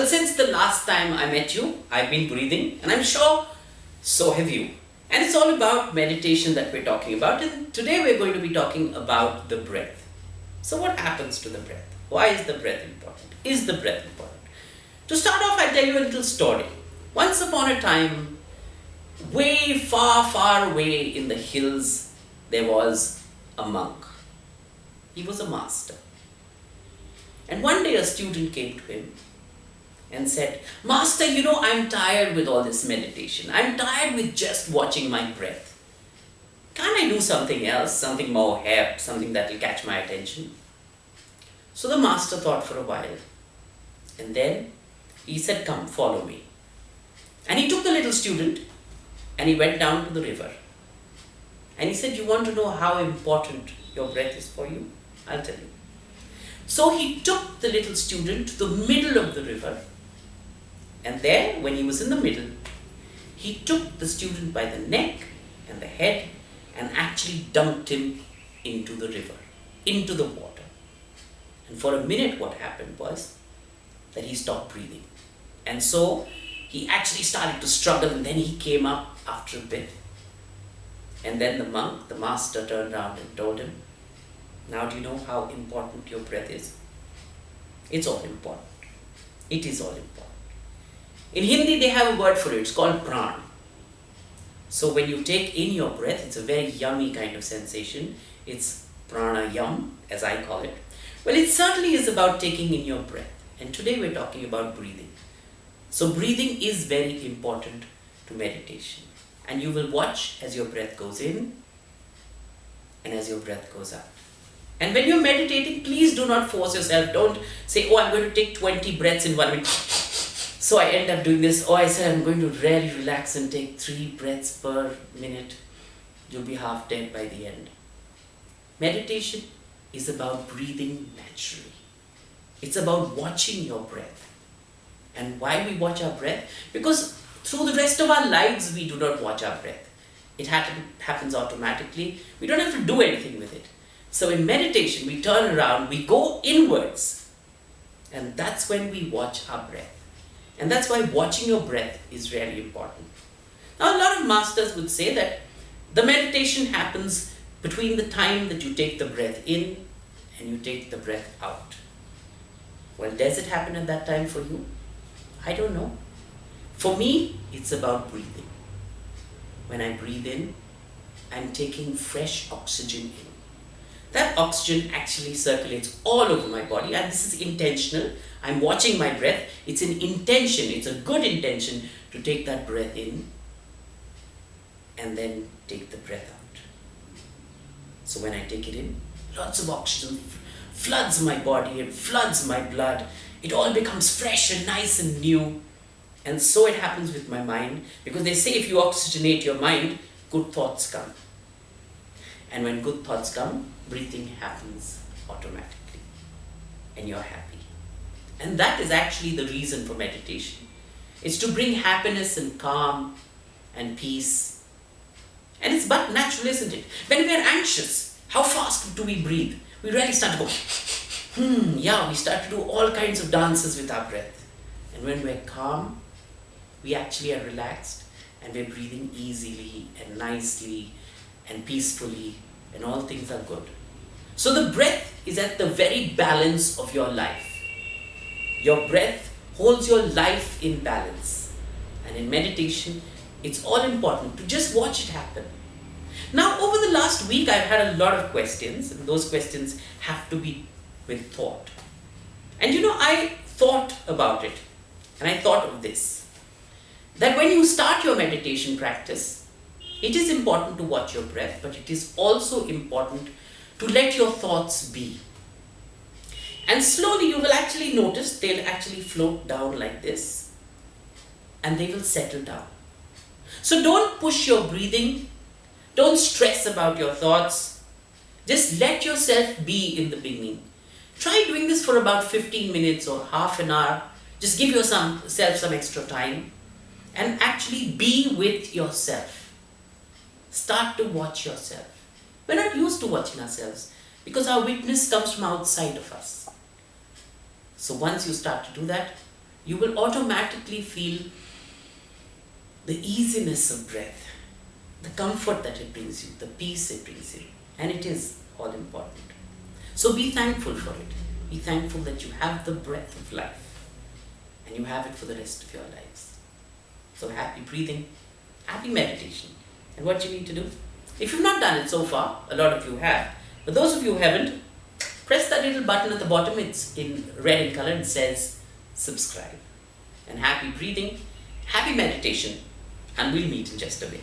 Well, since the last time I met you, I've been breathing, and I'm sure so have you. And it's all about meditation that we're talking about, and today we're going to be talking about the breath. So, what happens to the breath? Why is the breath important? Is the breath important? To start off, I'll tell you a little story. Once upon a time, way far, far away in the hills, there was a monk. He was a master. And one day a student came to him and said, "Master, I'm tired with all this meditation. I'm tired with just watching my breath. Can't I do something else, something more hep, something that will catch my attention?" So the master thought for a while. And then he said, "Come, follow me." And he took the little student and he went down to the river. And he said, "You want to know how important your breath is for you? I'll tell you." So he took the little student to the middle of the river. And there, when he was in the middle, he took the student by the neck and the head and actually dumped him into the river, into the water. And for a minute, what happened was that he stopped breathing. And so he actually started to struggle, and then he came up after a bit. And then the monk, the master, turned around and told him, "Now do you know how important your breath is? It's all important. It is all important." In Hindi, they have a word for it. It's called pran. So when you take in your breath, it's a very yummy kind of sensation. It's pranayam, as I call it. Well, it certainly is about taking in your breath. And today we're talking about breathing. So breathing is very important to meditation. And you will watch as your breath goes in and as your breath goes out. And when you're meditating, please do not force yourself. Don't say, "Oh, I'm going to take 20 breaths in 1 minute. So I end up doing this." "Oh, I said I'm going to really relax and take 3 breaths per minute." You'll be half dead by the end. Meditation is about breathing naturally. It's about watching your breath. And why we watch our breath? Because through the rest of our lives, we do not watch our breath. It happens automatically. We don't have to do anything with it. So in meditation, we turn around, we go inwards. And that's when we watch our breath. And that's why watching your breath is really important. Now, a lot of masters would say that the meditation happens between the time that you take the breath in and you take the breath out. Well, does it happen at that time for you? I don't know. For me, it's about breathing. When I breathe in, I'm taking fresh oxygen in. That oxygen actually circulates all over my body, and this is intentional. I'm watching my breath. It's an intention. It's a good intention to take that breath in and then take the breath out. So when I take it in, lots of oxygen floods my body and floods my blood. It all becomes fresh and nice and new. And so it happens with my mind, because they say if you oxygenate your mind, good thoughts come. And when good thoughts come, breathing happens automatically and you're happy. And that is actually the reason for meditation. It's to bring happiness and calm and peace. And it's but natural, isn't it? When we're anxious, how fast do we breathe? We really start to go, we start to do all kinds of dances with our breath. And when we're calm, we actually are relaxed and we're breathing easily and nicely and peacefully, and all things are good. So the breath is at the very balance of your life. Your breath holds your life in balance. And in meditation, it's all important to just watch it happen. Now, over the last week, I've had a lot of questions, and those questions have to be with thought. And I thought about it, and I thought of this, that when you start your meditation practice, it is important to watch your breath, but it is also important to let your thoughts be. And slowly you will actually notice they'll actually float down like this, and they will settle down. So don't push your breathing. Don't stress about your thoughts. Just let yourself be in the beginning. Try doing this for about 15 minutes or half an hour. Just give yourself some extra time and actually be with yourself. Start to watch yourself. We're not used to watching ourselves because our witness comes from outside of us. So once you start to do that, you will automatically feel the easiness of breath, the comfort that it brings you, the peace it brings you. And it is all important. So be thankful for it. Be thankful that you have the breath of life and you have it for the rest of your lives. So happy breathing, happy meditation. And what you need to do, if you've not done it so far, a lot of you have, but those of you who haven't, press that little button at the bottom. It's in red in color. It says subscribe. And happy breathing, happy meditation, and we'll meet in just a bit.